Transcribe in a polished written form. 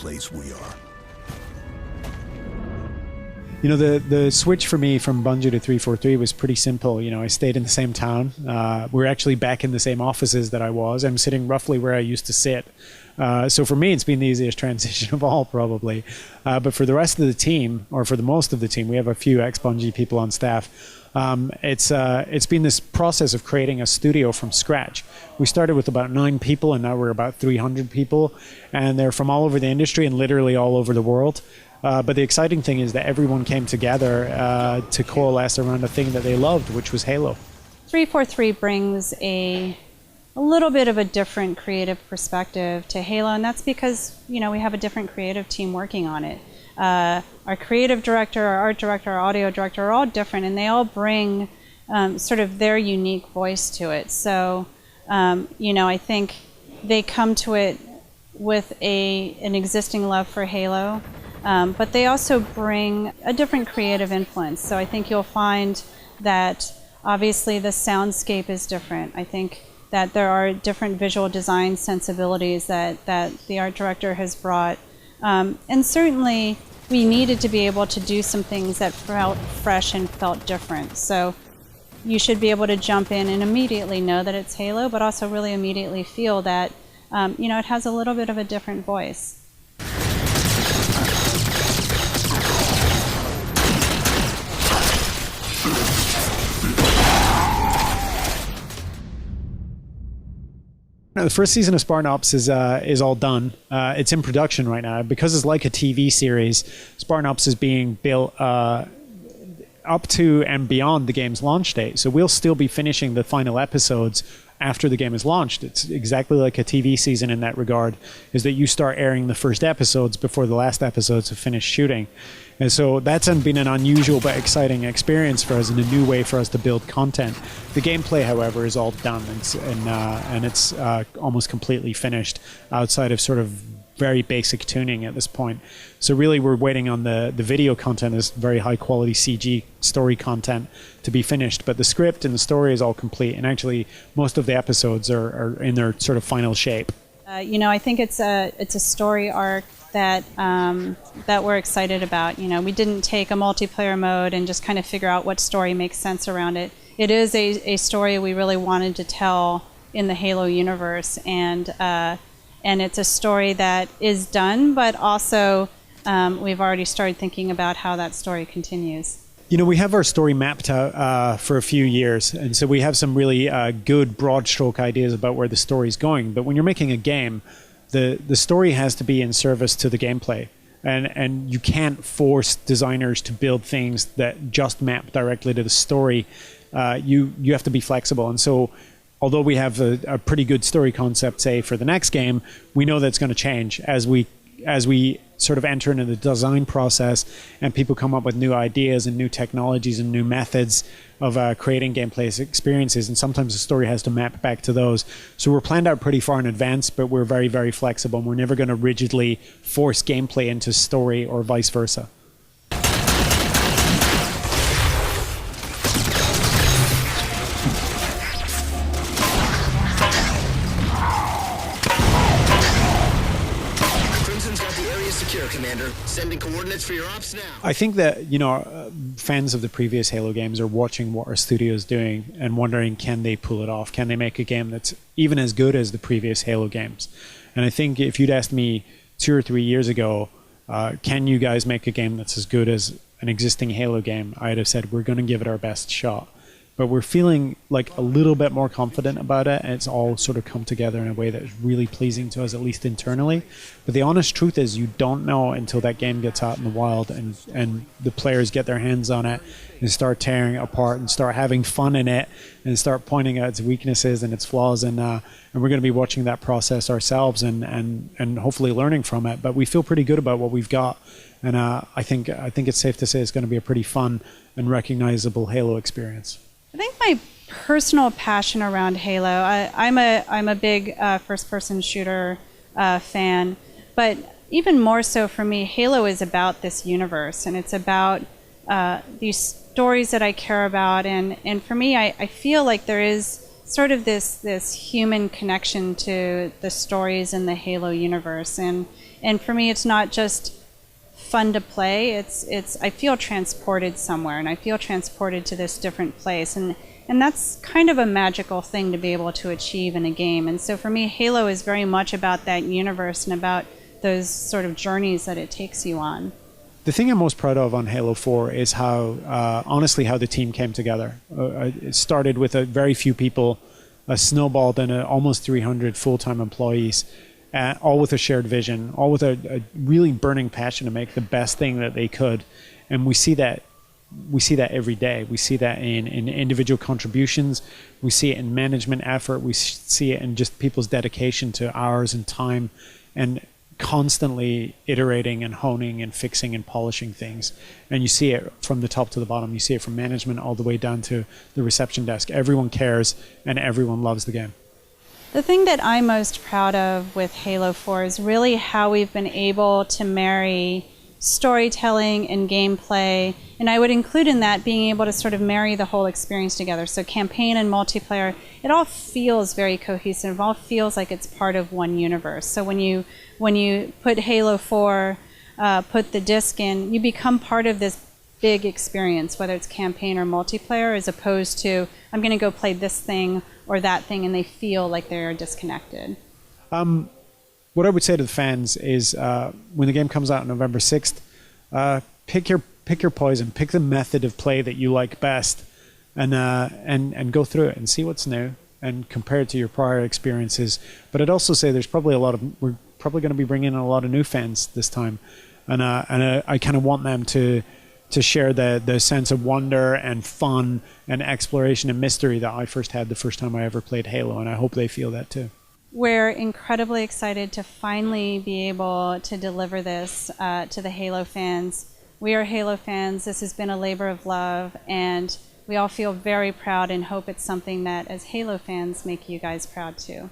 place we are. You know, the switch for me from Bungie to 343 was pretty simple. You know, I stayed in the same town. We're actually back in the same offices that I was. I'm sitting roughly where I used to sit. So for me, it's been the easiest transition of all, probably. But for the rest of the team, or for the most of the team, we have a few ex-Bungie people on staff. It's been this process of creating a studio from scratch. We started with about 9 people, and now we're about 300 people. And they're from all over the industry and literally all over the world. But the exciting thing is that everyone came together to coalesce around a thing that they loved, which was Halo. 343 brings a little bit of a different creative perspective to Halo, and that's because, you know, we have a different creative team working on it. Our creative director, our art director, our audio director are all different, and they all bring sort of their unique voice to it. So, you know, I think they come to it with an existing love for Halo. But they also bring a different creative influence. So I think you'll find that obviously the soundscape is different. I think that there are different visual design sensibilities that the art director has brought. And certainly we needed to be able to do some things that felt fresh and felt different. So you should be able to jump in and immediately know that it's Halo, but also really immediately feel that you know, it has a little bit of a different voice. The first season of Spartan Ops is all done. It's in production right now. Because it's like a TV series, Spartan Ops is being built up to and beyond the game's launch date. So we'll still be finishing the final episodes after the game is launched. It's exactly like a TV season in that regard, is that you start airing the first episodes before the last episodes have finished shooting. And so that's been an unusual but exciting experience for us and a new way for us to build content. The gameplay, however, is all done and it's almost completely finished outside of sort of very basic tuning at this point. So really we're waiting on the video content, this very high quality CG story content to be finished, but the script and the story is all complete, and actually most of the episodes are in their sort of final shape. You know, I think it's a story arc that we're excited about. You know, we didn't take a multiplayer mode and just kind of figure out what story makes sense around it. It is a story we really wanted to tell in the Halo universe, and it's a story that is done, but also we've already started thinking about how that story continues. You know, we have our story mapped out for a few years, and so we have some really good broad stroke ideas about where the story's going. But when you're making a game, the story has to be in service to the gameplay. And you can't force designers to build things that just map directly to the story. You have to be flexible. And so although we have a pretty good story concept, say, for the next game, we know that's going to change as we sort of enter into the design process and people come up with new ideas and new technologies and new methods of creating gameplay experiences, and sometimes the story has to map back to those. So we're planned out pretty far in advance, but we're very, very flexible, and we're never going to rigidly force gameplay into story or vice versa. Commander, sending coordinates for your ops now. I think that, you know, fans of the previous Halo games are watching what our studio is doing and wondering, can they pull it off? Can they make a game that's even as good as the previous Halo games? And I think if you'd asked me 2 or 3 years ago, can you guys make a game that's as good as an existing Halo game, I'd have said we're going to give it our best shot. But we're feeling like a little bit more confident about it, and it's all sort of come together in a way that is really pleasing to us, at least internally. But the honest truth is you don't know until that game gets out in the wild and the players get their hands on it and start tearing it apart and start having fun in it and start pointing out its weaknesses and its flaws. And we're going to be watching that process ourselves and hopefully learning from it. But we feel pretty good about what we've got. And I think it's safe to say it's going to be a pretty fun and recognizable Halo experience. I think my personal passion around Halo, I'm a big first-person shooter fan, but even more so for me, Halo is about this universe, and it's about these stories that I care about, and for me, I feel like there is sort of this human connection to the stories in the Halo universe. And for me, it's not just fun to play. It's I feel transported somewhere, and I feel transported to this different place. And that's kind of a magical thing to be able to achieve in a game. And so for me, Halo is very much about that universe and about those sort of journeys that it takes you on. The thing I'm most proud of on Halo 4 is how, honestly, how the team came together. It started with a very few people, snowballed in almost 300 full-time employees, all with a shared vision, all with a really burning passion to make the best thing that they could. And we see that every day. We see that in individual contributions. We see it in management effort. We see it in just people's dedication to hours and time, and constantly iterating and honing and fixing and polishing things. And you see it from the top to the bottom. You see it from management all the way down to the reception desk. Everyone cares and everyone loves the game. The thing that I'm most proud of with Halo 4 is really how we've been able to marry storytelling and gameplay, and I would include in that being able to sort of marry the whole experience together. So campaign and multiplayer, it all feels very cohesive. It all feels like it's part of one universe. So when you put Halo 4, put the disc in, you become part of this big experience, whether it's campaign or multiplayer, as opposed to I'm going to go play this thing or that thing, and they feel like they're disconnected. What I would say to the fans is when the game comes out on November 6th, pick your poison, pick the method of play that you like best, and go through it and see what's new and compare it to your prior experiences. But I'd also say we're probably going to be bringing in a lot of new fans this time, and I kind of want them to share the sense of wonder and fun and exploration and mystery that I first had the first time I ever played Halo, and I hope they feel that too. We're incredibly excited to finally be able to deliver this to the Halo fans. We are Halo fans. This has been a labor of love, and we all feel very proud and hope it's something that, as Halo fans, make you guys proud too.